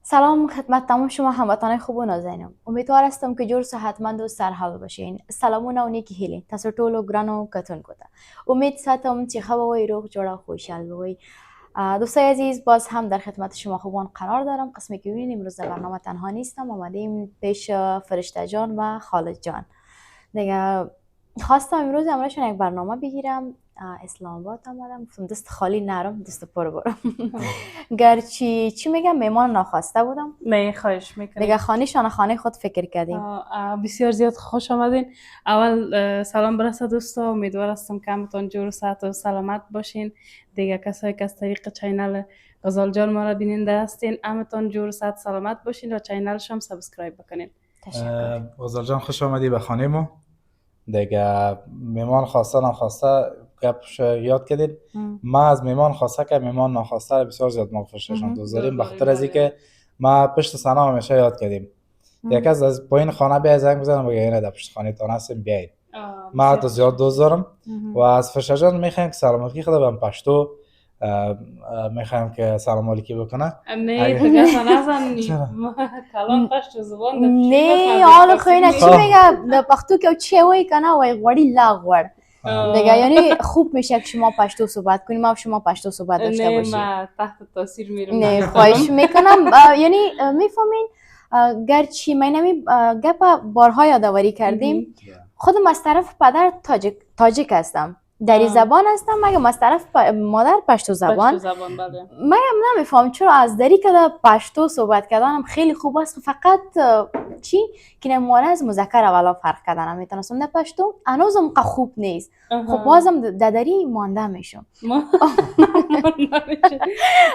سلام خدمت تمام شما هموطنان خوب و نازنینم. امیدوار هستم که جور صحتمند و سرحال باشین. سلامونه و نیکی هیلی تاسو ټولو ګرانو کتونکو ته امید ساتم چې ښه به روغ جوړ و خوشحال بوی. دوستای عزیز باز هم در خدمت شما خوبان قرار دارم. قسمی که ببینیم امروز در برنامه تنها نیستم، آمدیم پیش فرشته جان و خالد جان. دیگه خواستم امروز امرشون یک برنامه بگیرم. اسلام آباد آمدم، گفتم دست خالی نرم، دست پر برم. گرچه چی میگم میمان ناخواسته بودم. نه خواهش میکنم. دیگه خانه خود فکر کردیم. بسیار زیاد خوش آمدین. اول سلام برسه دوستا، امیدوار هستم که همتون جور و صحت و سلامت باشین. دیگه کسایی که از طریق چینل غزال جان ما را بیننده هستین همتون جور و صحت سلامت باشین و چینلش هم سابسکرایب بکنین. تشکر. غزال جان خوش آمدی به خانه ما. دیگه میمان خواسته نخواسته گپش یاد کردید. ما از میمان خواسته که میمان ناخواسته بسیار زیاد ما فرشته‌شان دوست داریم، به خاطر از اینکه ما پشت صحنه همیشه یاد کردیم. یکی از پایین خانه بیای زنگ بزنم بگه اینا در پشت خانه تان هستیم بیاید. ما تو زیاد دوست دارم و از فرشته جان میخوایم که سلام علیکی خدا به پشتو میخوایم که سلام علیکی بکنه. نه تو گسا نزن کلام پشت زبان نه حالا خیلی چی میگه پختو که چی وای کنه وای غوړی لا غوړ دیگه، یعنی خوب میشه که شما پشتو صحبت کنیم، ما شما پشتو صحبت داشته باشیم. نه ما تحت تاثیر میرم. نه خواهش میکنم. یعنی میفهمین گرچه من نمی گپ بارها یادآوری کردیم، خودم از طرف پدر تاجیک هستم، دری زبان هستم، مگه از طرف مادر پشتو زبان. بله. مگه نمیفهم چرا از دری که پشتو صحبت کردنم خیلی خوب است، فقط چی که نمونه از مذکر اولا فرق کردنم میتونستم نه پشتو هنوزم خوب نیست. خب بازم دری مانده میشم.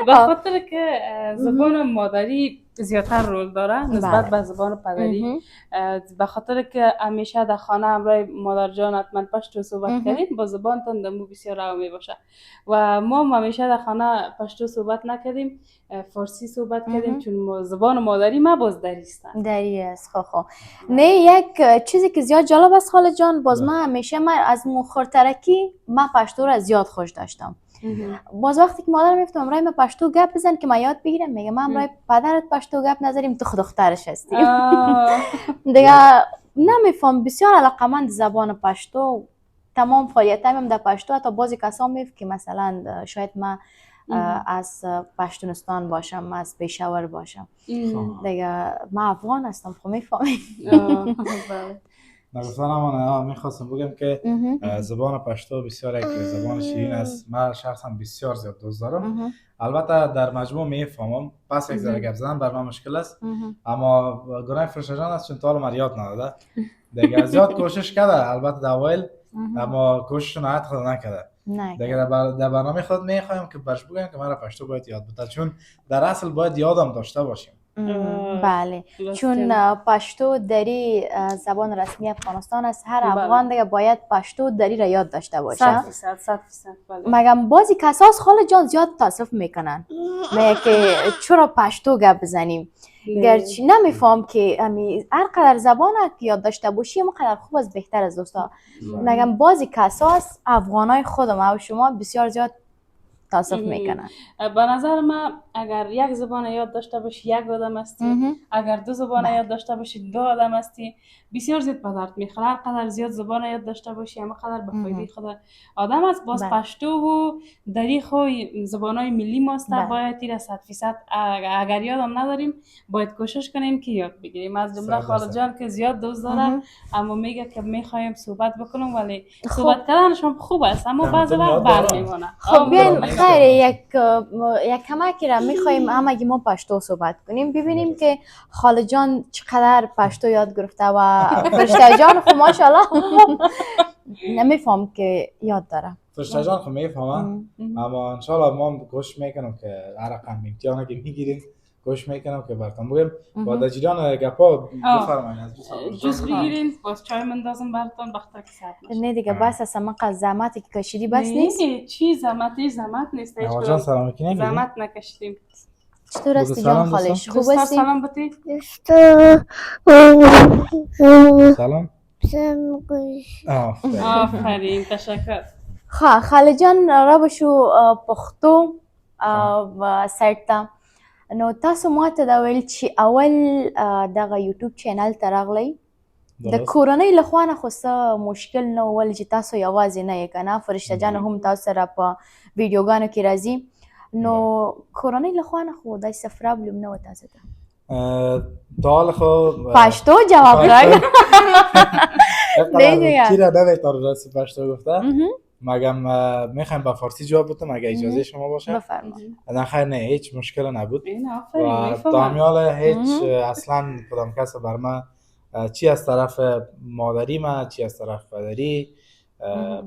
به خاطر که زبان مادری زیادتر رول داره نسبت به زبان پدری. به خاطر که همیشه در خانه همراه مادر جان حتما پشتو صحبت کردیم، با زبانتان دمو بسیار رو می باشه و ما همیشه در خانه پشتو صحبت نکردیم، فارسی صحبت کردیم، چون زبان مادری ما باز دری است. دری است. خب نه یک چیزی که زیاد جالب است خالد جان، باز من همیشه از مخورترکی من پشتو را زیاد خوش داشتم. باز وقتی که مادر میفتم امرای من پشتو گپ بزن که من یاد بگیرم، میگه من امرای پدرت پشتو گپ نظریم تو دخترش هستی. دیگه نمیفهم، بسیار علاقمند زبان پشتو، تمام فعالیتام هم در پشتو. حتی بعضی کسا میگه که مثلا شاید من از پشتونستان باشم، از پشاور باشم، دیگه من افغان هستم. خب میفهمی. نگفتم میخواستم بگم که زبان پشتو بسیار یک زبان شیرین است. من شخصا بسیار زیاد دوست دارم. البته در مجموع میفهمم، پس یک ذره گپ زدن بر من مشکل است، اما گناه فرشته جان است چون تا حالا یاد نداده. دیگه زیاد کوشش کرده البته در اوایل، اما کوشش نهایت خود نکرده. دیگه در برنامه خود میخوایم که برش بگم که مرا پشتو باید یاد بده، چون در اصل باید یادم داشته باشیم. بله، چون پشتو دری زبان رسمی افغانستان است. هر افغان دیگه باید پشتو دری را یاد داشته باشه. 100%. مگم بعضی کساس خالد جان زیاد تاسف میکنن، میگه که چرا پشتو گپ بزنیم. گرچه نمیفهم که هر قدر زبان یاد داشته باشی اونقدر خوب از بهتر از دوستا. مگم بعضی کساس افغانای خودم و شما بسیار زیاد تاسف میکنن. به نظر من اگر یک زبان یاد داشته باشی یک آدم هستی، اگر دو زبان یاد داشته باشی دو آدم هستی. بسیار زیاد به درد میخوره. هر قدر زیاد زبان یاد داشته باشی اما قدر به فایده خود آدم است. باز پشتو و دری خو زبانای ملی ماست، باید تیر 100% اگر یادم نداریم باید کوشش کنیم که یاد بگیریم. از جمله خالد جان که زیاد دوست داره اما میگه که میخوایم صحبت بکنم، ولی صحبت کردنش هم خوب است اما بعضی وقت برمیمونه. خب بیاین خیر یک کمکی را میخوایم همگی ما پشتو صحبت کنیم، ببینیم که خالد جان چقدر پشتو یاد گرفته و فرشته جان خب ماشاءالله نمیفهم که یاد داره. فرشته جان خب میفهمم، اما انشالله ما کوشش میکنم که هر رقم امتحانی که میگیریم کوشش میکنم که براتون بگم. با در جریان گپا بفرمایید جوس بگیرین، باز چای مندازم براتون وقتا که سرد نشه. نه دیگه بس است، من قد زحمتی که کشیدی بس نیست. نه چی زحمت نیست. آقا جان سلام علیکم. زحمت نکشیدیم. چطور هستی جان خالش؟ خوب هستی؟ سلام بتی؟ سلام. آفرین تشکر. خالد جان را بشو پختو و سرتا نو تاسو ماته دا ویل چې اول دغه یوټیوب چینل ته راغلی د کورنۍ له خوا نه خو څه مشکل نه ول چې تاسو یوازې نه یې که نه فرشته جان هم تاسو سره په ویډیوګانو کې راځي نو کورنۍ له خوا نه خو داسې څه پرابلم نه و تاسو ته تا حال خو پشتو جواب راک کی را نمیتونه راستی پشتو گفته مگم میخوایم با فارسی جواب بدم اگه اجازه شما باشه بفرمایید نه خیر نه هیچ مشکل نبود و دامیال هیچ اصلا کدام کس بر من چی از طرف مادری ما چی از طرف پدری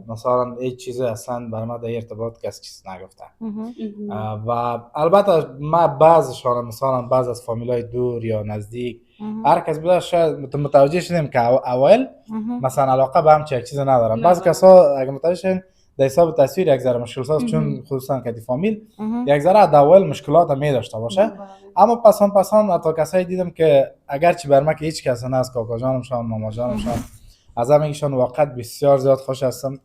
مثلا هیچ چیز اصلا بر من در ارتباط کس چیز نگفته و البته ما بعضشان مثلا بعض از فامیلای دور یا نزدیک هر کس بوده شاید متوجه شدیم که اول مثلا علاقه به هم چه چیز ندارم بعضی کسا اگه متوجه شدین در حساب تصویر یک ذره مشکل ساز چون خصوصا که فامیل یک ذره در اول مشکلات می داشته باشه اما پسان حتی کسایی دیدم که اگرچه بر من که هیچ کس نه از کاکا جانمشان ماما جانمشان از همینشان واقعا بسیار زیاد خوش هستم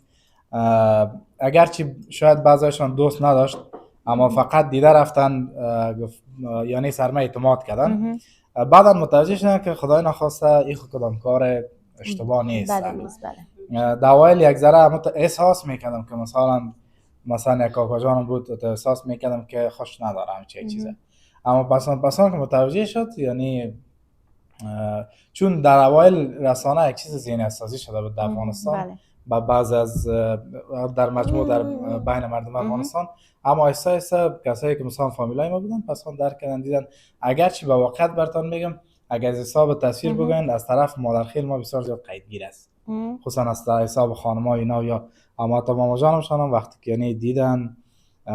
اگرچه شاید بعضیشان دوست نداشت اما فقط دیده رفتن یعنی سرمه اعتماد کردن بعدا متوجه شدن که خدای نخواسته این کدام کار اشتباه نیست در اوایل یک ذره احساس میکردم که مثلا یک کاکا جانم بود احساس میکردم که خوش ندارم چه چیزه اما پسان که متوجه شد یعنی چون در اوایل رسانه یک چیز ذهنی سازی شده بود در افغانستان با بعض از در مجموع در بین مردم افغانستان اما ایسا کسایی که مثلا فامیلای ما بودن پس درک کردن دیدن اگرچه به واقعیت براتون میگم اگر از حساب تصویر بگوین از طرف مادرخیل ما بسیار زیاد قیدگیر است خصوصا از حساب خانم‌ها اینا یا اما تا ماما جانمشان وقتی که یعنی دیدن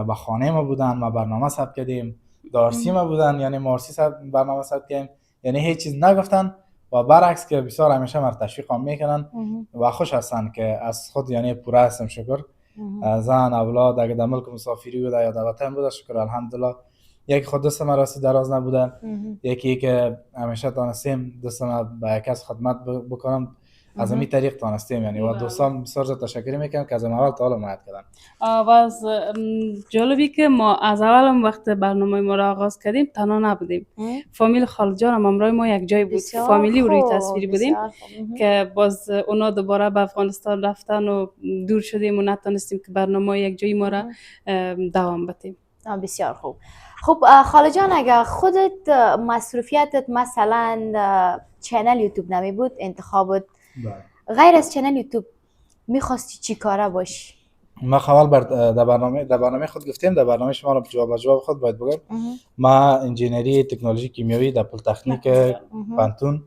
با خانه ما بودن ما برنامه ثبت کردیم دارسی ما بودن یعنی مارسی برنامه ثبت کردیم یعنی هیچ چیز نگفتن و برعکس که بسیار همیشه مر تشویق میکنن و خوش هستن که از خود یعنی پوره هستم شکر زن اولاد اگه در ملک مسافری بوده یا در وطن بوده شکر الحمدلله یکی خود دست من راستی دراز نبوده یکی که همیشه تانستیم دست من به کس خدمت بکنم از همین طریق تانستیم یعنی و دوستان بسیار زیاد تشکر میکنم که از اول تا حالا حمایت کردن و از جالبی که ما از اول وقت برنامه ما را آغاز کردیم تنها نبودیم فامیل خالد جان هم همراه ما یک جای بود فامیلی و روی تصویری بودیم که باز اونا دوباره به افغانستان رفتن و دور شدیم و نتونستیم که برنامه یک جایی ما را دوام بدیم بسیار خوب خب خاله جان اگر خودت مصروفیتت مثلا چنل یوتیوب نمی بود انتخابت غیر از چنل یوتیوب میخواستی چی کاره باشی؟ ما اول در برنامه خود گفتیم در برنامه شما رو جواب خود باید بگم ما انجینری تکنولوژی کیمیایی در پلی‌تکنیک پانتون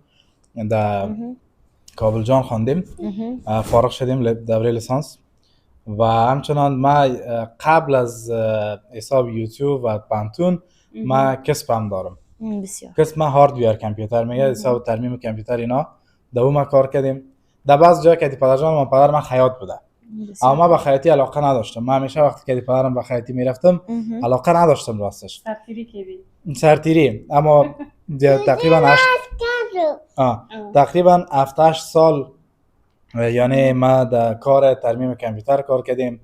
در کابل جان خواندیم فارغ شدیم دوره لیسانس و همچنان ما قبل از حساب یوتیوب و پانتون ما کسب هم دارم کسب ما هاردویر کامپیوتر میگه حساب ترمیم کامپیوتر اینا در ما کار کردیم در بعض جا که پدر من خیاط بوده اما من به خیاطی علاقه نداشتم من همیشه وقتی که پدرم به خیاطی میرفتم علاقه نداشتم راستش سرتیری اما تقریبا 7-8 سال یعنی ما در کار ترمیم کامپیوتر کار کردیم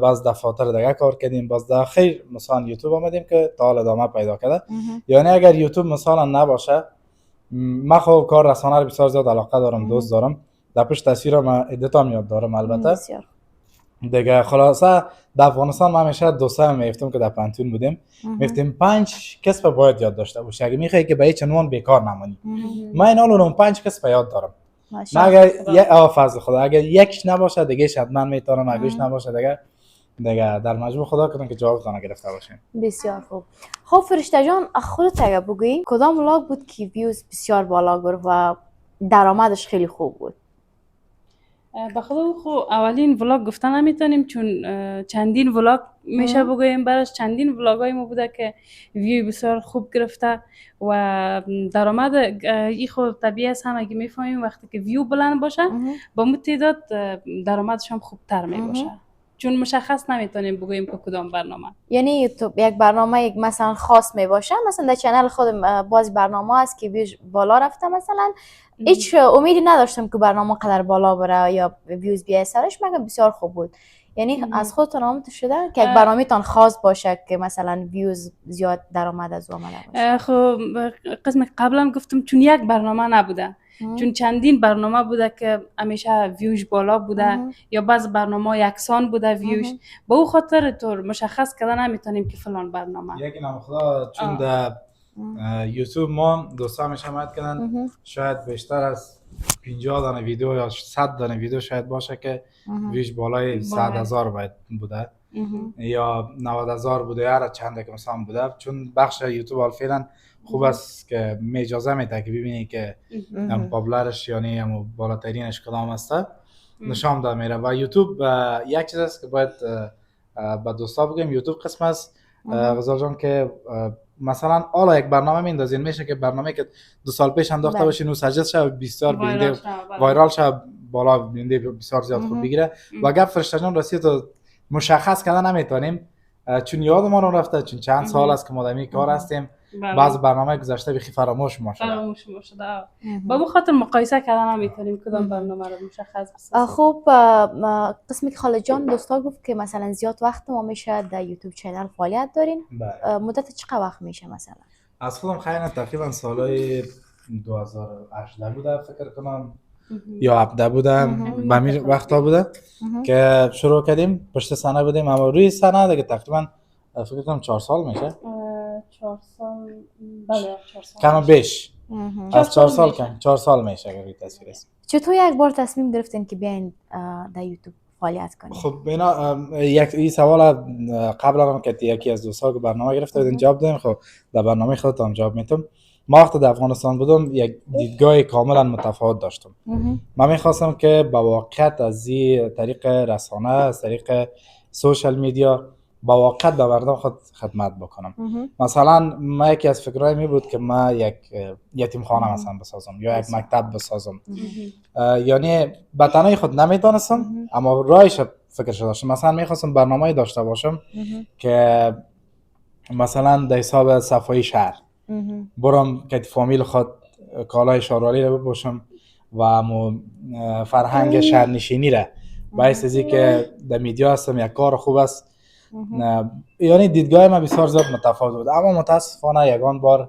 بعض دفاتر دیگه کار کردیم باز در اخیر مثلا یوتیوب آمدیم که تا حال ادامه پیدا کرده یعنی اگر یوتیوب مثلا نباشه من خب کار رسانه رو بسیار زیاد علاقه دارم دوست دارم در پشت تصویر ما ادیتام یاد دارم البته دیگه خلاصه در افغانستان ما همیشه دوستان میفتم که در پانتون بودیم میفتیم 5 کسب باید یاد داشته باشی اگه میخوای که به هیچ عنوان بیکار نمانی من اینا رو 5 کسب یاد دارم من اگر فضل خدا اگر یکش نباشه دیگه حتما میتونم اگرش نباشه دیگه در مجموع خدا کنم که جوابتون گرفته باشیم بسیار خوب خب فرشته جان خودت اگه بگویی کدام ولاگ بود که ویوز بسیار بالا گرفت و درآمدش خیلی خوب بود به خدا خو اولین ولاگ گفتن نمیتونیم چون چندین ولاگ میشه بگوییم برش چندین ولاگ های ما بوده که ویو بسیار خوب گرفته و درآمد این خود طبیعی است هم اگه میفهمیم وقتی که ویو بلند باشه با تعداد درآمدش هم خوبتر میباشه چون مشخص نمیتونیم بگوییم که کدام برنامه یعنی یوتیوب یک برنامه یک مثلا خاص میباشه مثلا در چنل خود باز برنامه است که ویوز بالا رفته مثلا هیچ امیدی نداشتم که برنامه قدر بالا بره یا ویوز بیای سرش مگه بسیار خوب بود یعنی از خودتون آموزش شده که یک برنامه تان خاص باشه که مثلا ویوز زیاد درآمد از او آمده باشه؟ خب قسم قبلا گفتم چون یک برنامه نبوده، چون چندین برنامه بوده که همیشه ویوش بالا بوده یا بعض برنامه یکسان بوده ویوش، به او خاطر طور مشخص کردن نمیتونیم که فلان برنامه. یک نام خدا چون در یوتیوب ما دوستا میشه مد کردن شاید بیشتر از 50 دانه ویدیو یا 100 دانه ویدیو شاید باشه که ویوش بالای 100,000 باید بوده یا 90,000 بوده یا چند که مثلا بوده، چون بخش یوتیوب فعلا خوب است که اجازه میده که ببینی که پاپولارش یعنی هم بالاترینش کدام است نشان داده میره. و یوتیوب یک چیز است که باید با دوستا بگم، یوتیوب قسم است غزال جان که مثلا حالا یک برنامه میندازین میشه که برنامه که 2 سال پیش انداخته باشین و سجست شه بسیار بیننده وایرال شه بالا بیننده بسیار زیاد خوب بگیره و گپ فرشته جان راستی تو مشخص کردن نمیتونیم چون یادمون رفته، چون چند سال است که ما در کار هستیم، بعض برنامه گذشته بخی فراموش ما شده با بو خاطر مقایسه کردن نمیتونیم کدام برنامه رو مشخص بسازیم. خب قسمی که خاله جان دوستا گفت که مثلا زیاد وقت ما میشه در یوتیوب چینل فعالیت دارین، مدت چقدر وقت میشه مثلا؟ از خودم خیلی تقریبا سالای 2018 بوده فکر کنم یا 17 بودم به می وقتا بوده که شروع کردیم، پشت صحنه بودیم، اما روی صحنه دیگه تقریبا فکر کنم 4 سال میشه. 4 سال بله 4 سال کم بیش از 4 سال کم 4 سال میشه که روی تصویر است. چطور یک بار تصمیم گرفتین که بیاین در یوتیوب فعالیت کنین؟ خب اینا یک این سوال قبل هم که یکی از دوستا که برنامه گرفته بودن جواب دادیم، خب در برنامه خودم جواب میتونم. ما وقتی در افغانستان بودم یک دیدگاه کاملا متفاوت داشتم. من میخواستم که با واقعیت از طریق رسانه، از طریق سوشال میدیا با واقعیت به مردم خود خدمت بکنم. مثلا ما یکی از فکرهای می بود که ما یک یتیم خانه مثلا بسازم یا یک مکتب بسازم، یعنی به تنهایی خود نمیتونستم اما راهش فکرش داشتم. مثلا میخواستم برنامه‌ای داشته باشم که مثلا در حساب صفایی شهر برم که فامیل خود کالای شهرداری رو بپوشم و فرهنگ شهرنشینی را باعث ازی که در میدیا هستم یک کار خوب است. یعنی دیدگاه ما بسیار زیاد متفاوت بود، اما متاسفانه یگان بار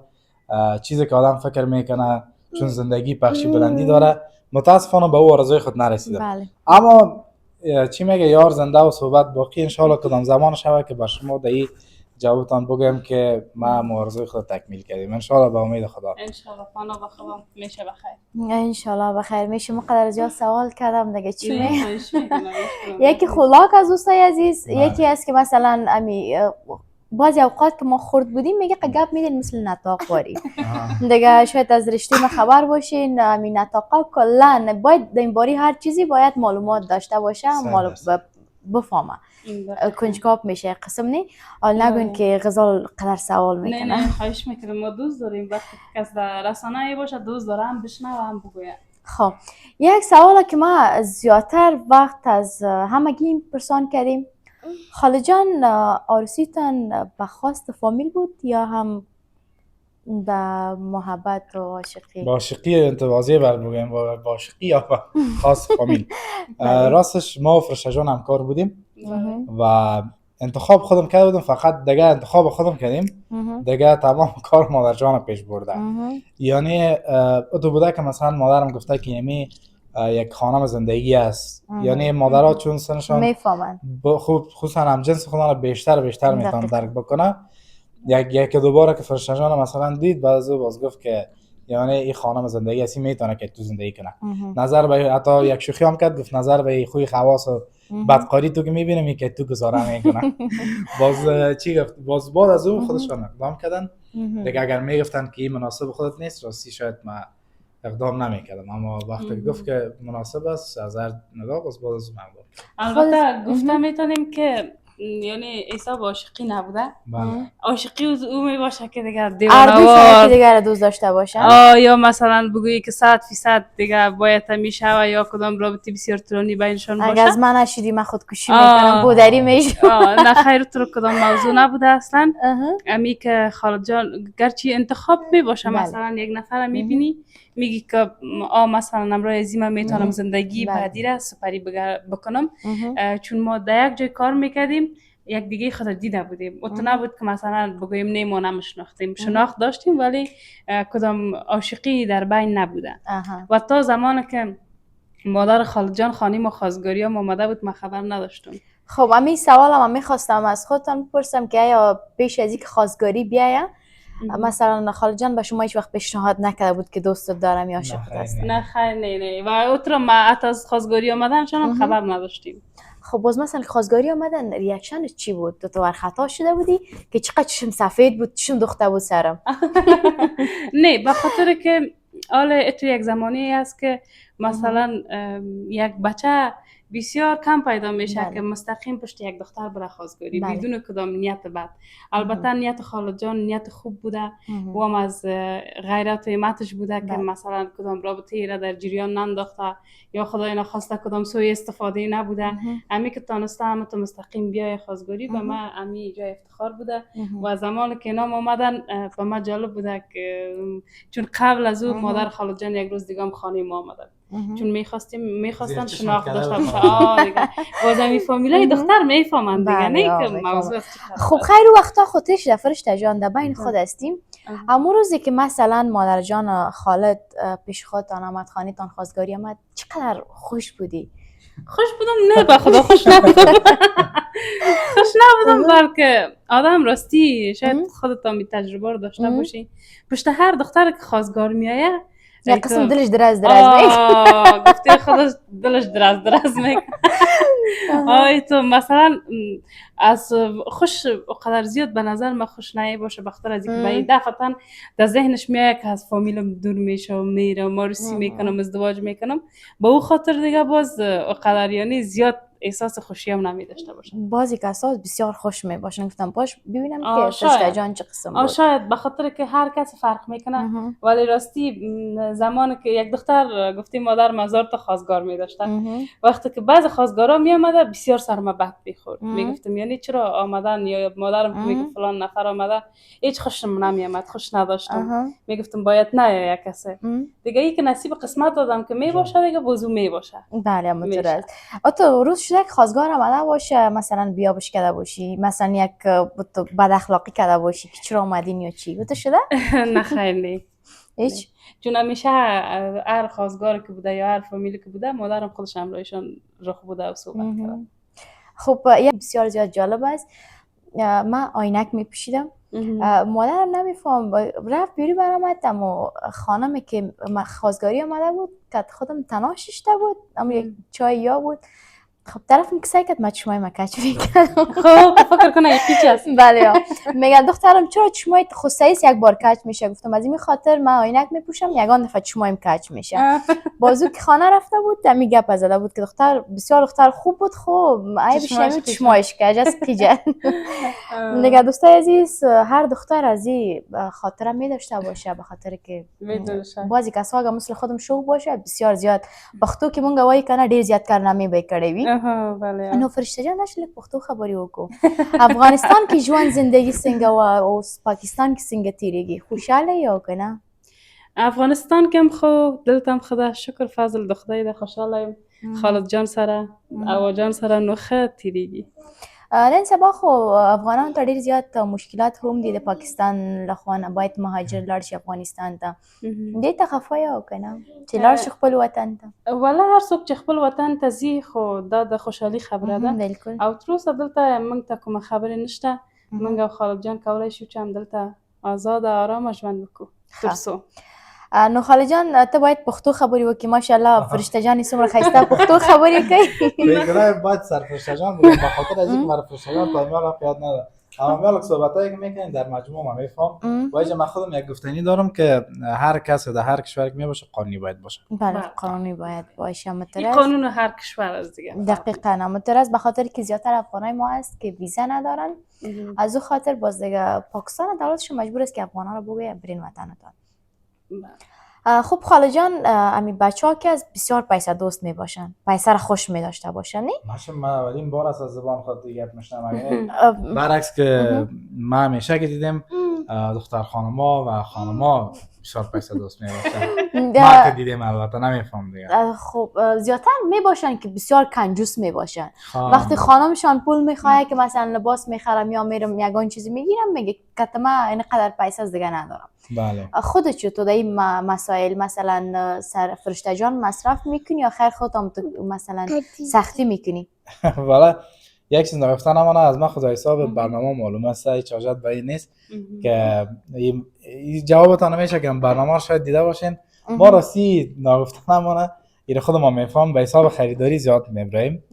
چیزی که آدم فکر میکنه چون زندگی پخشی بلندی داره متاسفانه به او آرزوی خود نرسیدم. اما چی میگه یار زنده و صحبت باقی، انشالله کدام زمان شوه که با شما در این جوابتان بگم که ما آرزوی خود تکمیل کردیم انشالله به امید خدا. انشالله فانا بخوام میشه بخیر. انشالله بخیر میشه. مقدر زیاد سوال کردم دیگه چی می یکی خلاق از دوستای عزیز یکی است که مثلا امی بعضی اوقات که ما خورد بودیم میگه قگب میدین مثل نطاق باری دیگه شاید از رشته ما خبر باشین. امی نطاقا کلا باید در این باری هر چیزی باید معلومات داشته باشه، بفهمه کنجکاو میشه قسم نی حالا نگوین که غزال قدر سوال میکنه. نه خواهش میکنم، ما دوست داریم وقتی کس در رسانه باشه دوست دارم بشنوه هم بگوید. خب یک سوالی که ما زیادتر وقت از همگی پرسان کردیم، خاله جان عروسیتان به خواست فامیل بود یا هم به محبت و عاشقی؟ با عاشقی انتوازی بر بگیم با عاشقی یا با خواست فامیل. راستش ما و فرشته جان همکار بودیم و انتخاب خودم کرده بودم، فقط دیگه انتخاب خودم کردیم دیگه تمام کار مادر جان پیش برده. یعنی تو بوده که مثلا مادرم گفته که یمی یک خانم زندگی است، یعنی مادرها چون سنشان میفهمن خوب خصوصا هم جنس خودم بیشتر میتونن درک بکنه. یک دوباره که فرشته جان مثلا دید بعد از او باز گفت که یعنی این خانم زندگی اسی میتونه که تو زندگی کنه. نظر به حتی یک شوخی هم کرد، گفت نظر به خوی خواص و بدقاری تو که میبینم که تو گزاره میکنه. باز چی گفت باز بعد از اون خودشون اقدام کردن دیگه. اگر میگفتن که این مناسب خودت نیست راستی شاید ما اقدام نمیکردم، اما وقتی گفت که مناسب است از هر نگاه باز بعد از اون اقدام. البته گفته میتونیم که یعنی حساب عاشقی نبوده. عاشقی او می باشه که دیگه دیوانه‌وار دیگه دوست داشته باشه، یا مثلا بگویی که 100% دیگه باید میشه و یا کدام رابطه بسیار طولانی بینشان باشه. اگه از من نشدی من خودکشی میکنم بودری میشم. نه خیر، تو کدام موضوع نبوده اصلا. امی که خالد جان گرچه انتخاب می باشه مثلا یک نفر میبینی میگی که مثلا امروز از من میتونم زندگی بعدی را سپری بکنم. چون ما در یک جای کار میکردیم، یک دیگه خود دیده بودیم و تو نبود که مثلا بگوییم نه ما نمیشناختیم، شناخت داشتیم ولی کدام عاشقی در بین نبوده. و تا زمانی که مادر خالد جان خانم و خواستگاری هم آمده بود ما خبر نداشتم. خب امی سوالم میخواستم از خودتان بپرسم که آیا پیش از اینکه خواستگاری بیایه مثلا خالد جان به شما هیچ وقت پیشنهاد نکرده بود که دوستت دارم یا عاشقت هستم؟ نه خیر نه و اوتر ما از خواستگاری آمدن چون خبر نداشتیم. خب باز مثلا خواستگاری آمدن ریاکشن چی بود؟ تو ور خطا شده بودی که چقدر چشم سفید بود، چشم دوخته بود سرم؟ نه به خاطر که حالا تو یک زمانی است که مثلا یک بچه بسیار کم پیدا میشه که مستقیم پشت یک دختر بره خواستگاری بدون کدام نیت بد. البته نیت خالد جان نیت خوب بوده و هم از غیرت و همتش بوده که مثلا کدام رابطه ای را در جریان ننداخته یا خدای نخواسته کدام سوء استفاده نبوده. امی که تانسته همه تو مستقیم بیای خواستگاری به من امی جای افتخار بوده. و زمانی که نام آمدن به من جالب بوده که چون قبل از او مادر خالد جان یک روز دیگه هم خانه ما آمده چون میخواستن شناخت داشته باشه. دیگه بازم این فامیلای دختر میفهمن دیگه نه که موضوع. خب خیر وقتا خودش فرشته جان در بین خود هستیم. اما روزی که مثلا مادر جان خالد پیش خودتان آمد خانه‌تان خواستگاری آمد چقدر خوش بودی؟ خوش بودم؟ نه به خدا خوش نبودم. خوش نبودم بلکه آدم راستی شاید خودت هم تجربه رو داشته باشی پشت هر دختر که خواستگار میایه یک قسم دلش دراز میکنه. گفته خودش دلش دراز میکنه. تو مثلا از خوش قدر زیاد به نظر من خوش نهی باشه بخاطر از اینکه به دفعتا در ذهنش میاد که از فامیلم دور میشه و میره و مارسی میکنم ازدواج میکنم با او خاطر دیگه باز قدر یعنی زیاد احساس خوشی هم نمی داشته باشم. بازی که اساس بسیار خوش می باشن گفتم باش ببینم که فرشته جان چه قسم بود. شاید به خاطر که هر کس فرق میکنه ولی راستی زمانی که یک دختر گفتی مادر مزار تا خواستگار می داشته وقتی که بعض خواستگارا می آمده بسیار سرم بد میخورد میگفتم یعنی چرا آمدن یا مادرم میگفت فلان نفر آمده هیچ خوشم نمی آمد خوش نداشتم میگفتم باید نه یک کسی دیگه ای که نصیب قسمت دادم که می باشه دیگه بازو می باشه. بله متوجه تو روز شده که خواستگار آمده باشه مثلا بیابش کرده باشی مثلا یک بد اخلاقی کرده باشی که چرا اومدین یا چی بوده شده؟ نه خیلی هیچ چون همیشه هر خواستگار که بوده یا هر فامیلی که بوده مادرم خودش همراهشان رخ بوده و صحبت کرده. خب یه بسیار زیاد جالب است من آینک میپوشیدم مادرم نمیفهم رفت بیرون برآمدم و خانمی که خواستگاری آمده بود که خودم تنها ششته بود اما یک چای یا بود خب طرفم که سعی کرد من چشمای مکچ میکردم. خب فکر کنه یکی چی هست. بله میگه دخترم چرا چشمای خود سعیس یک بار کچ میشه گفتم از این خاطر من آینک میپوشم یگان دفعه چشمایم کچ میشه. بازو که خانه رفته بود دمی گپ زده بود که دختر بسیار دختر خوب بود خب ای بشه چشمایش کج است کیجن. میگه دوستای عزیز هر دختر از این خاطره میداشته باشه به خاطر که بازی کساگه مثل خودم شو باشه بسیار زیاد پختو که مونږ وای کنه ډیر زیات کار نمی به کړی بله نو فرشته جان نشله پښتو خبرې وکړو. افغانستان کې ژوند زندگی څنګه او پاکستان کې څنګه تیریږي خوشاله یا کنه؟ افغانستان کې هم خو دلته هم خدا شکر فضل د خدای د خوشاله یم خالد جان سره او جان سره نو ښه تیریږي. نن سبا خو افغانان ته ډیر زیات مشکلات هم دي د پاکستان لخوا نه باید مهاجر لاړ شي افغانستان ته دې ته خفه یا کنه چې لاړ شي خپل وطن ته؟ ولا هر څوک چې خپل وطن ته ځي خو دا د خوشحالي خبره ده او تر اوسه دلته موږ ته کومه خبرې نشته. موږ او خالد جان کولی شو چې هم دلته آزاد آرام ژوند وکړو تر څو. نو خالد جان ته باید پښتو خبرې وکړي ماشاءالله فرشته جان څومره ښایسته پښتو خبرې کوي. فکر باید سرفرشته جان بگم به خاطر از اینکه فرشته جان تا میال یاد نداره اما میال صحبتایی که میکنین در مجموع ما میفهم وایج من خودم یک گفتنی دارم که هر کس در هر کشور که میباشه قانونی باید باشه. بله قانونی باید باشه این قانون هر کشور از دیگه دقیقاً مترز به خاطر که زیاتر افغانای ما هست که ویزا ندارن از او خاطر باز دیگه پاکستان دولتش مجبور است که افغانا رو بگه برین وطنتان. خب خاله جان امی بچه ها که از بسیار پیسه دوست می باشن پیسه را خوش می داشته باشن نی؟ من اولین بار از زبان خود دیگه میشنم برعکس که ما همیشه که دیدیم دختر خانما و خانما بسیار پیسه دوست میباشن. ما که دیدیم البته نمیفهم دیگه. خب زیادتر میباشن که بسیار کنجوس میباشن. خانم. وقتی خانمشان پول میخواه که مثلا لباس میخرم یا میرم یگان چیزی میگیرم میگه که من اینقدر پیسه از دیگه ندارم. بله. خودت چطور در این مسائل مثلا سر فرشته جان مصرف میکنی یا خیر خودت هم مثلا سختی میکنی؟ والا یک چیز نگفتن امانه از من خدا حساب برنامه معلومه است، هیچ حاجت به این نیست که این جوابتان نمیشه که برنامه رو شاید دیده باشین. ما راستی نگفتن امانه این خود ما میفهم به حساب خریداری زیاد میبریم،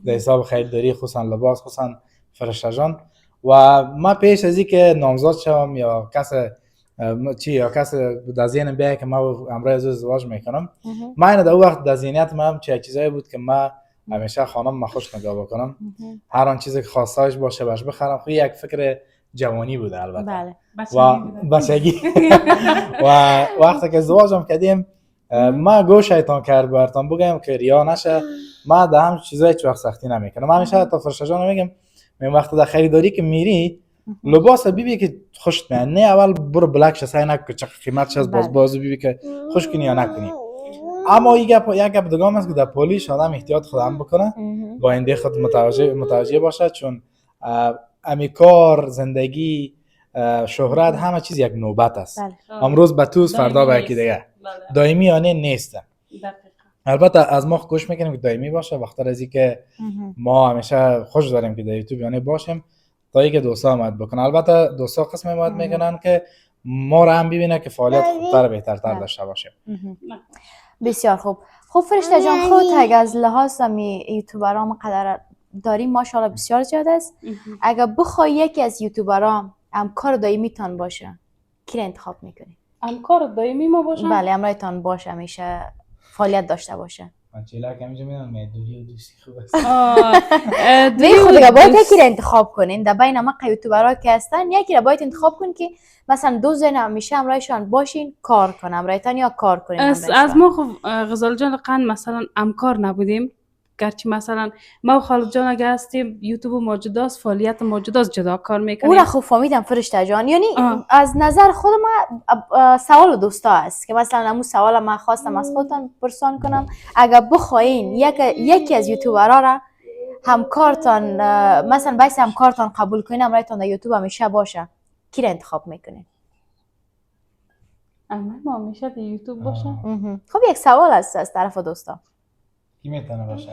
به حساب خریداری خصوصا لباس، خصوصا فرشته جان. و ما پیش از اینکه نامزد شوم یا کس در ذهنم بیاید که ما امروز ازدواج میکنم، من در وقت در ذهنیت من چه چیزایی بود که من همیشه خانم ما خوش نگاه بکنم، هر آن چیزی که خواستایش باشه باش بخرم. خب یک فکر جوانی بوده البته. بله. و بچگی و وقتی که ازدواجم کردیم ما گوش شیطان کرد براتون بگم که ریا نشه، ما در هم چیزای چوخ سختی نمیکنم. من همیشه تا فرشته جان میگم من وقتی در خریداری که میری لباس بیبی که خوشت میاد، نه اول برو بلک شه سعی نکن چه قیمتش از بازو بیبی که خوش کنی یا نکنی. اما یک گپ دیگه است که در پولیش آدم احتیاط خودم بکنه، با این خود متوجه باشه، چون امیکار، زندگی، شهرت همه چیز یک نوبت است. امروز به تو فردا به یکی دیگه دائمی آنه نیست. البته از ما خوش میکنیم که دائمی باشه، وقتی از اینکه ما همیشه خوش داریم که در یوتیوب یعنی باشیم تا اینکه دوستا حمایت بکنن. البته دوستا قسم حمایت میکنن که ما را هم ببینه که فعالیت خوبتر بهترتر داشته باشیم. بسیار خوب. خب فرشته جان خود اگه از لحاظ یوتیوبرام قدر داریم ماشاءالله بسیار زیاد است، اگه بخوای یکی از یوتیوبرام همکار دائمی تان باشه کی را انتخاب میکنی؟ همکار دائمی ما باشه؟ بله همراهتان باشه، همیشه فعالیت داشته باشه. من چیلا که همیشه میدونم دوری و دوستی خوب است. دوی خود اگه باید یکی را انتخاب کنین در بین ما یوتیوبرها که هستن، یکی را باید انتخاب کن که مثلا دو زن همیشه همراهشان باشین کار کنن همراهتان یا کار کنین همراهشان. از ما خب غزال جان قند مثلا همکار نبودیم، گرچه مثلا ما و خالد جان اگه هستیم یوتیوب ما جداست، فعالیت ما جداست، جدا کار میکنیم. او را خوب فهمیدم فرشته جان. یعنی از نظر خود ما سوال دوستا است که مثلا همون سوال ما خواستم از خودتان پرسان کنم، اگه بخواین یکی از یوتیوبرها را همکارتان مثلا باعث همکارتان قبول کنین همراهتان در یوتیوب همیشه باشه کی را انتخاب میکنین؟ ما همیشه در یوتیوب باشه. خب یک سوال است از طرف دوستا. کی میتونه باشه؟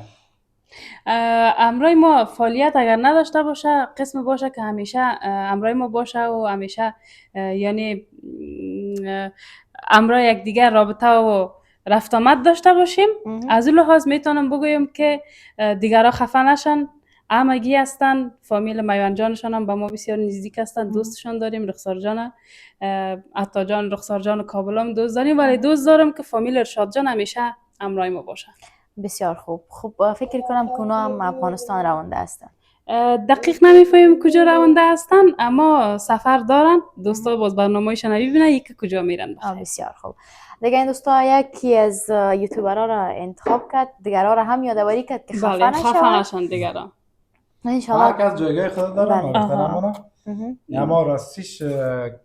امرای ما فعالیت اگر نداشته باشه، قسم باشه که همیشه امرای ما باشه و همیشه یعنی امرای یک دیگر رابطه و رفت آمد داشته باشیم. از اون لحاظ میتونم بگویم که دیگرها خفه نشن، همگی هستن، فامیل میوان جانشان هم با ما بسیار نزدیک هستن، دوستشان داریم، رخسار جان، عطا جان، رخسار جان و کابل هم دوست داریم، ولی دوست دارم که فامیل ارشاد جان همیشه امرای ما باشه. بسیار خوب. خب فکر کنم که اونا هم افغانستان رونده هستن. دقیق نمیفهمیم کجا رونده هستن، اما سفر دارن. دوستا باز برنامه‌شون ببینن یکی کجا میرن. بسیار خوب. دیگه این دوستا یکی از یوتیوبرها را انتخاب کرد، دیگرها را هم یادآوری کرد که خفه نشن دیگران. ان شاء الله هر کس جایگاه خود داره. محترمانه یا ما راستیش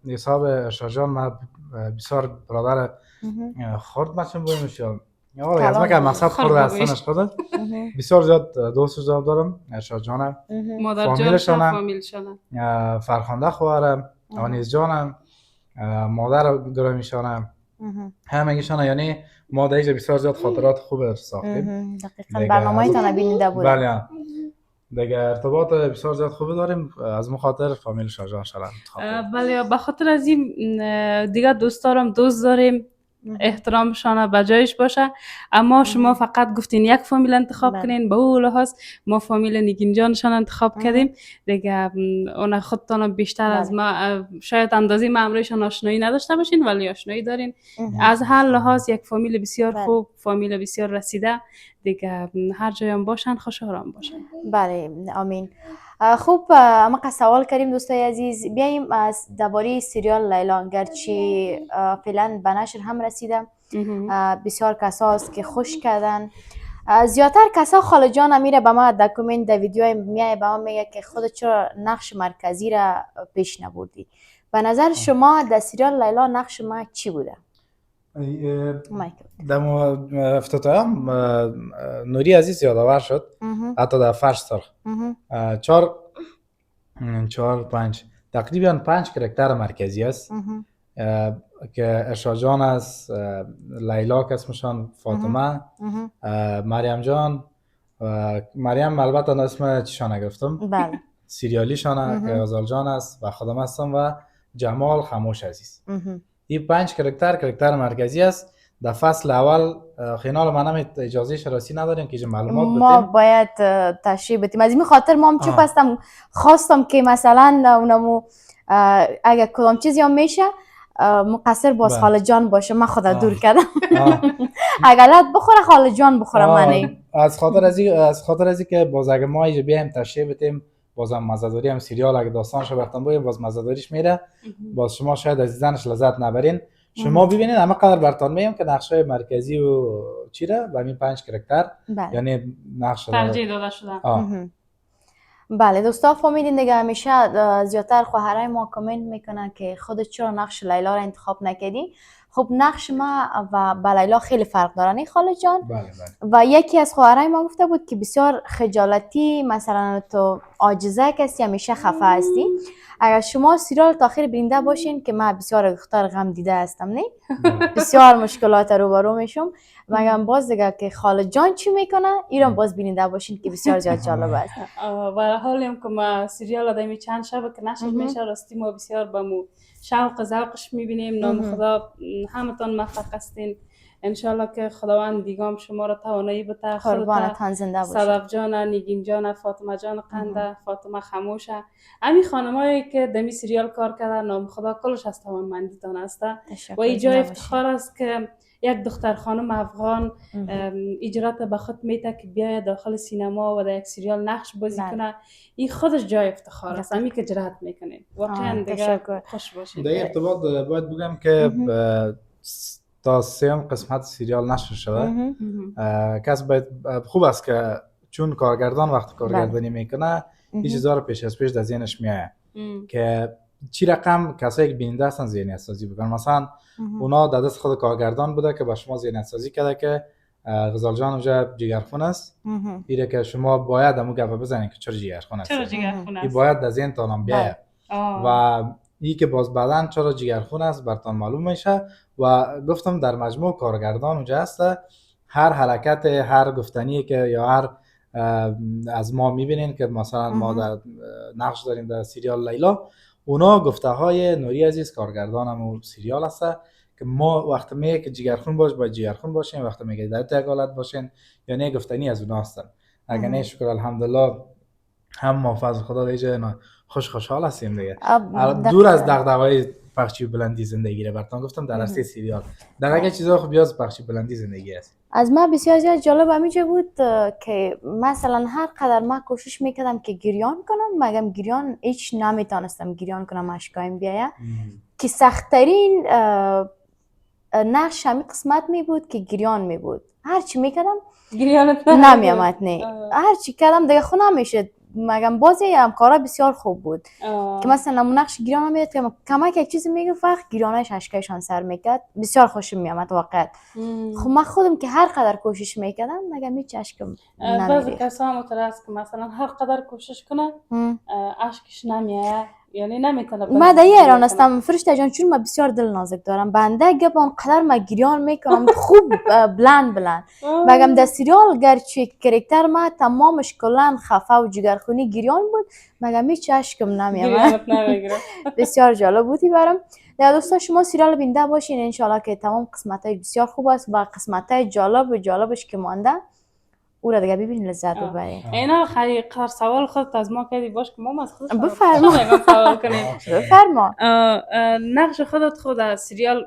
حساب ارشاد جان ما بسیار برادر خرد مچم بودیمش یا از ما که مقصد خورد هستنش خودت بسیار زیاد دوستش دارم. ارشاد جانم، مادر جانم، فامیلشانم، فرخنده خواهرم، آنیز جانم، مادر گرامیشانم، همگیشان. یعنی ما در اینجا بسیار زیاد خاطرات خوب ساختیم. دقیقاً برنامه‌تان ببینیده بودم. بله دیگه ارتباط بسیار زیاد خوبی داریم. از مخاطر فامیل شاهجان شلن انتخاب. بله به خاطر از این دیگه دوست داریم احترامشان به جایش باشه. اما شما فقط گفتین یک فامیل انتخاب کنین، به اون لحاظ ما فامیل نگین جانشان انتخاب کردیم دیگه. اون خودتان بیشتر از ما شاید اندازی ما امروزشان آشنایی نداشته باشین ولی آشنایی دارین. از هر لحاظ یک فامیل بسیار خوب، فامیل بسیار رسیده دیگه. هر جایم باشن خوش آرام باشن. بله آمین. خوب اما که سوال کردیم دوستای عزیز، بیاییم از درباره سریال لیلا. گرچه فعلا به نشر هم رسیدم، بسیار کساست که خوش کردن. زیادتر کسا خاله جان میره به ما در کامنت در ویدیو میای به ما میگه که خودت چرا نقش مرکزی را پیش نبردی. به نظر شما در سریال لیلا نقش ما چی بوده؟ در افتتاح نوری عزیز یادآور شد، حتی در فرش سرخ چهار پنج تقریبا 5 کرکتر مرکزی است که ارشاد جان است، لیلا که اسمشان، فاطمه، مریم جان، مریم البته اسم چیشان نگرفتم، بله، سریالیشان که غزال جان است و خودم هستم و جمال خاموش عزیز. این 5 کرکتر مرکزی است. در فصل اول خینال ما هم اجازه شراسی نداریم که معلومات بدیم، ما باید تشریح بدیم. از این خاطر ما هم چوب هستم خواستم که مثلا اونمو اگر کدام چیزی هم میشه مقصر باز خاله جان باشه. من خدا دور کردم اگلت بخوره خاله جان بخوره منی. از خاطر ازی که باز اگه ما اینجا بیایم تشریح بدیم بازم مزه‌داری هم سریال اگه داستانش رو براتون بگیم باز مزه‌داریش میره، باز شما شاید از دیدنش لذت نبرین. شما ببینید اما قدر براتون میگم که نقشای مرکزی و چیره و همین 5 کرکتر یعنی نقش ترجیح داده شدن. بله دوستا فهمیدین دیگه. همیشه زیادتر خواهرای ما کامنت میکنن که خودت چرا نقش لیلا رو انتخاب نکردی. خب نقش ما و با لیلا خیلی فرق داره نه خاله جان؟ بله. و یکی از خواهرای ما گفته بود که بسیار خجالتی، مثلا تو عاجزه کسی، همیشه خفه هستی. اگر شما سریال تا آخر بیننده باشین که من بسیار دختر غم دیده هستم نه، بسیار مشکلات روبرو میشم، مگم باز دیگه که خاله جان چی میکنه ایران باز بیننده باشین که بسیار زیاد جالب است. و حالی هم که ما سریال آدمی چند شب که نشر میشه راستی ما بسیار با مو شوق ذوقش میبینیم. نام خدا همتون موفق هستین انشالله که خداوند دیگام شما را توانایی بده. قربانتان زنده باشین. صدف جان، نگین جان، فاطمه جان قنده، فاطمه خاموشه، همین خانمایی که دمی سریال کار کردن نام خدا کلش از توانمندیتان است و این جای افتخار است که یک دختر خانم افغان اجرات به خود میته که بیاید داخل سینما و در یک سریال نقش بازی کنه. این خودش جای افتخار است. همین که جرأت میکنید واقعا دیگه خوش باشید. در ارتباط باید بگم که تا 3 قسمت سریال نشر شده. کس باید خوب است که چون کارگردان وقت کارگردانی میکنه این چیزا رو پیش از پیش در ذهنش میاد که چی رقم کسایی که بیننده هستن ذهنیت سازی بکنن. مثلا اونا در دست خود کارگردان بوده که با شما ذهنیت سازی کرده که غزال جان اونجا جگرخون است، ایره که شما باید همون گپ بزنین که چرا جگرخون است، این باید در ذهنتون بیاد و این که باز بعداً چرا جگرخون است براتون معلوم میشه. و گفتم در مجموع کارگردان اونجا هست، هر حرکت هر گفتنی که یا هر از ما میبینین که مثلا ما در نقش داریم در سریال لیلا، اونا گفته های نوری عزیز کارگردان هم سریال هست که ما وقت میگه که جگرخون باید جگرخون باشین، وقت میگه در تگالت باشین یعنی گفتنی از اونا هستن. اگر نه شکر الحمدلله هم ما فضل خدا دیگه خوشحال هستیم دیگه. دور از دغدغه‌های پخشی بلندی زندگی رو براتون گفتم در راسته سریال در اگه چیزا خوب بیاز پخشی بلندی زندگی است. از ما بسیار زیاد جالب همیشه بود که مثلا هر قدر ما کوشش میکردم که گریان کنم مگم گریان هیچ نمیتونستم گریان کنم اشکایم بیایه که سخت‌ترین نقش همین قسمت می بود که گریان می بود. هرچی میکردم گریانت نمیامد نه هرچی کردم دیگه خود نمیشد مگم بازی همکارا بسیار خوب بود که مثلا نقش گریان میاد که کمک یک چیزی میگه فقط گریانش اشکایشان سر میکرد بسیار خوشم میامد واقعا. خب من خودم که هر قدر کوشش میکردم مگم هیچ اشکم نمیریخت. بعضی کسا مترس که مثلا هر قدر کوشش کنه اشکش نمیاد یعنی نمیتونه. ما در ایران هستم فرشته جان چون ما بسیار دل نازک دارم بنده گپ اونقدر ما گریان میکنم خوب بلند مگم در سریال گرچه کرکتر ما تمامش کلا خفه و جگرخونی گریان بود مگم هیچ اشکم نمیامد. بسیار جالب بودی برام. در دوستان شما سریال بینده باشین انشالله که تمام قسمت‌های بسیار خوب است و قسمت‌های جالب و جالبش که مانده او را دیگه ببینید لذت ببرید. اینا خیلی سوال خودت از ما کردی باش که ما از خودت بفرما سوال کنیم. بفرما. نقش خودت خود از سریال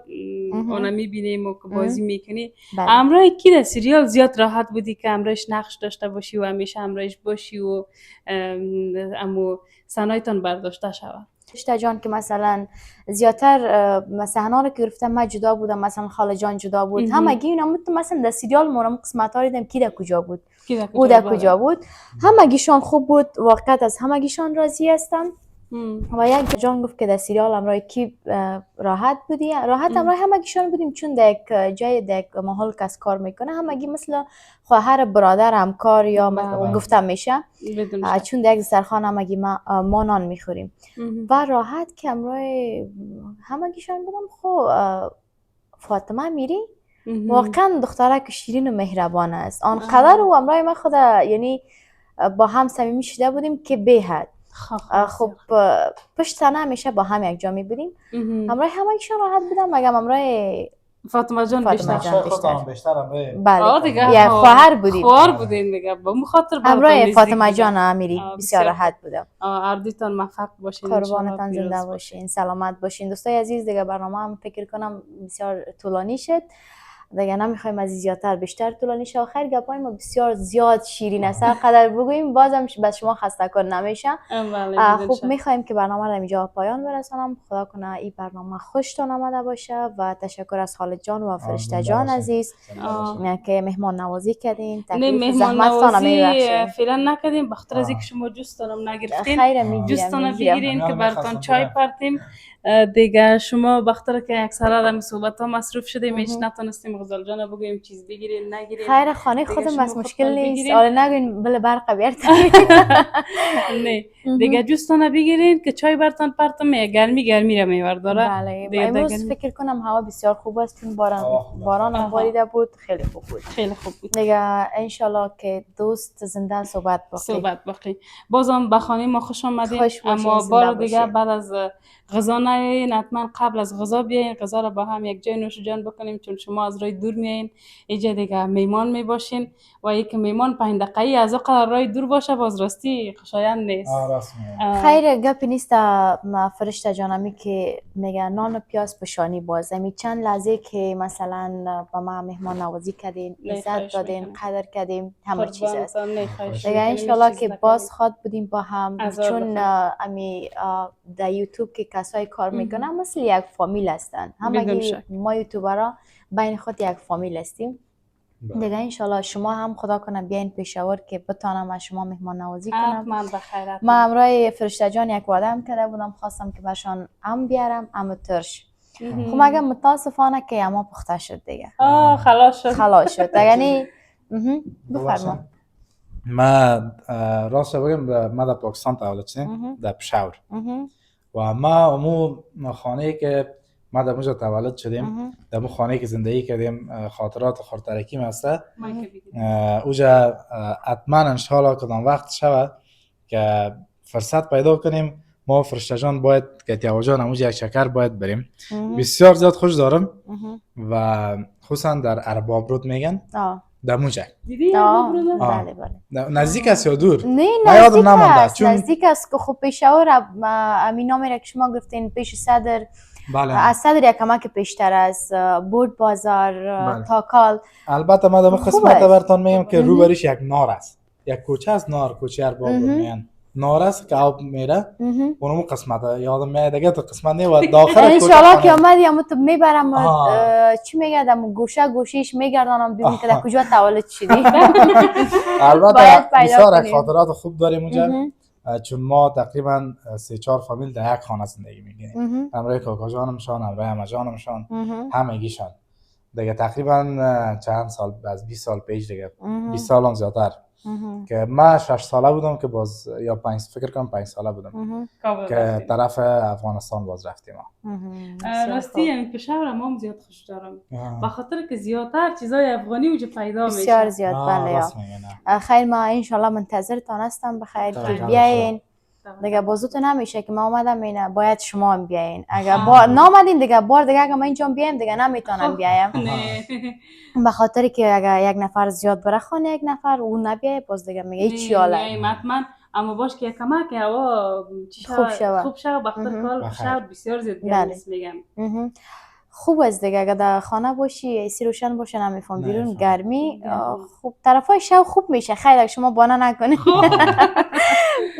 اونا میبینیم و که بازی میکنی امرای کی در سریال زیاد راحت بودی که امرایش نقش داشته باشی و همیشه امرایش باشی و امو سنایتان برداشته شود؟ فرشته جان که مثلا زیادتر صحنه‌ها رو که گرفتم من جدا بودم مثلا خاله جان جدا بود همگی اینا مثلا در سریال مورم قسمت‌ها رو دیدم کی در کجا بود او در کجا بود همگیشان خوب بود واقعا از همگیشان راضی هستم و یک جان گفت که در سریال همراه کی راحت بودی. راحت همراه همگیشان بودیم، چون در یک جای در یک محل کس کار میکنه همگی مثل خواهر برادر همکار یا گفتم میشه، چون در یک دسترخوان همگی ما نان میخوریم و راحت که همراه همگیشان بودم. خب فاطمه میری واقعا دختره که شیرین و مهربان است، آنقدر و همراه ما خود یعنی با هم صمیمی شده بودیم که به حد. خب پشت تنه همیشه با هم یک جا می بودیم، همراه همگیشان راحت بودم، مگم همراه فاطمه جان بیشتر بله دیگه یا خواهر بودیم، خواهر بودین دیگه، با خاطر همراه فاطمه جان امیری بسیار راحت بودم. اردیتان موفق باشین، قربانتان زنده باشین، سلامت باشین. دوستای عزیز دیگه برنامه هم فکر کنم بسیار طولانی شد دیگه، نمیخوایم از زیادتر بیشتر طولانی شه. آخر گپای ما بسیار زیاد شیرین است، هر قدر بگوییم بازم بس شما خسته کن نمیشه. خب میخوایم که برنامه رو اینجا پایان برسانم. خدا کنه این برنامه خوشتون آمده باشه و تشکر از خالد جان و فرشته جان عزیز که مهمان نوازی کردین. نه مهمان نوازی فعلا نکردیم بخاطر از اینکه شما جستانم نگرفتین. خیر جستانم بگیرین که براتون چای پرتیم دیگه. شما بخاطر که اکثرا در صحبت ها مصروف شدیم هیچ نتونستیم غزال جان بگوییم چیز بگیرین نگیرین. خیر خانه خودم بس مشکل نیست، آره نگوین بله برق بیارتن. نه دیگه جستانه بگیرین که چای براتون پرتم، گرمی را میورداره. بله امروز فکر کنم هوا بسیار خوب است، چون باران هم باریده بود، خیلی خوب بود، خیلی خوب بود دیگه. انشالله که دوست زنده صحبت باقی. بازم به خانه ما خوش آمدین، اما بار دیگه بعد از غذا نیاین، حتما قبل از غذا بیاین، غذا رو با هم یک جای نوش جان بکنیم، چون شما از راه دور میایین اینجا دیگه میمان میباشین و یک میمان 5 دقیقه‌ای از قدر راه دور باشه باز راستی خوشایند نیست. خیر گپی نیست فرشته جانمی که میگه نان و پیاز پشانی باز. می چند لحظه که مثلا با ما مهمان نوازی کردین، عزت دادین، قدر کردیم، همه چیز است دیگه. انشالله که باز خواد بودیم با هم، چون امی در یوتیوب که کسای کار میکنن مثل یک فامیل هستن، همگی ما یوتیوبرها بین خود یک فامیل هستیم دیگه. انشالله شما هم خدا کنه بیاین پیشاور که بتانم از شما مهمان نوازی کنم. ما همراه فرشته جان یک وعده هم کرده بودم، خواستم که برشان بیارم اما ترش. خب مگه متاسفانه که اما پخته شد دیگه. خلاص شد یعنی بفرما. ما راست بگم ما در پاکستان تولد شدیم، در پشاور، و ما امو خانه که ما در اونجا تولد شدیم، در اون خانه که زندگی کردیم، خاطرات خورترکیم هسته. اوجا حتما انشاءالله کدام وقت شود که فرصت پیدا کنیم، ما فرشته جان باید که تیاوا جان اموجا یک شکر باید بریم. بسیار زیاد خوش دارم و خصوصا در ارباب رود میگن در اونجا. بله بله. نزدیک است یا دور؟ نه نزدیک است که خب پیشاور امینا میره که شما گفتین پیش صدر. بله. از صدر یک کمک پیشتر از بود بازار تاکال. البته ما در قسمت برتان میگم که روبریش یک نار است، یک کوچه است، نار کوچه ارباب رود میگن. نار است که آب میره اونمو قسمت یادم میاد دیگه تو قسمت نه و داخل انشالله که اومدیم تو میبرم چی میگه دم گوشهش میگردانم ببینم که در کجا تولد شدی. البته بسیار خاطرات خوب داریم اونجا، چون ما تقریبا 3-4 فامیل در یک خانه زندگی میکنیم، همراه کاکا جانمشان، همراه عمه جانمشان، همگیشان دیگه. تقریبا چند سال از 20 سال پیش دیگه، 20 سال هم زیادتر که ما 6 ساله بودم که باز یا 5 فکر کنم 5 ساله بودم که طرف افغانستان باز رفتیم. راستی این پشاور ما هم زیاد خوش دارم به خاطر که زیادتر چیزای افغانی وجود پیدا میشه، بسیار زیاد. بله خیر ما انشالله منتظرتان هستم بخیر که بیاین دیگه. بازوتون نمیشه که ما اومدم اینه باید شما هم بیاین، اگر نامدین دیگه بار دیگه اگه ما اینجا بیایم دیگه نمیتونم بیایم به خاطر که اگه یک نفر زیاد بره خانه یک نفر اون نبیه باز دیگه میگه چی حاله. حتما اما باش که کمک هوا خوب شو بخاطر کال شهر بسیار زیاد گرم میگم. خوب است دیگه اگه در خانه باشی ایسی روشن باشه نمیفهم بیرون گرمی خوب طرفای شو خوب میشه. خیر شما بانه نکنید.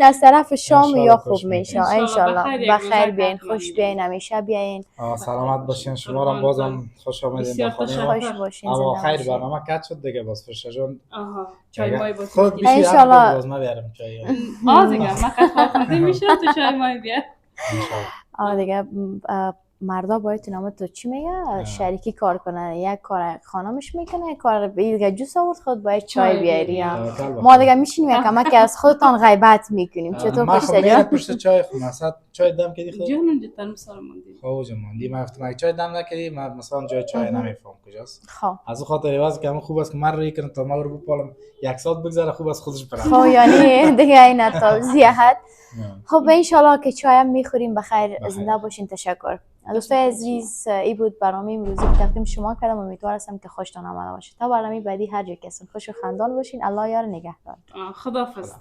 از طرف شام انشالله یا خوش خوب می‌گذره. میشه انشالله انشالله بخیر، یک بخیر روزه بیاین حتما خوش بیاین. بیاین همیشه بیاین سلامت باشین شما را بازم خوش آمدین بسیار به خانه تشکر. ما. خوش باشین اما زنده خیر باشین برنامه کات شد دیگه باز فرشته جان آها چای مای با خود تو بیشی انشالله. هر باز ما بیارم چای دیگه ما که خواهدیم میشه تو چای مای بیا. انشالله. دیگه مردا باید تو نامه تو چی میگه شریکی کار کنه، یک کار خانمش میکنه، یک کار دیگه جوس آورد خود باید چای بیاری. ما دیگه میشینیم یک کمک از خودتان غیبت میکنیم. چطور ما خب پشت میره جان؟ پشت چای خود مثلا چای دم کردی خود جان اونجا تن مثال موندیم. خوب ماندی ما گفتم اگه چای دم نکردی من مثلا جای چای نمیفهم کجاست. خب از اون خاطر عوض که خوب است که من روی کنم تا ما رو بپالم یک ساعت بگذره خوب از خودش بره. خب یعنی دیگه این توضیحات. خب انشالله که چایم میخوریم. بخیر زنده باشین. تشکر دوستای عزیز. این بود برنامه امروزی که تقدیم شما کردم. امیدوار هستم که خوشتان آمده باشه. تا برنامه بعدی هر جا که هستین خوش و خندان باشین. الله یار نگهدار. خداحافظ.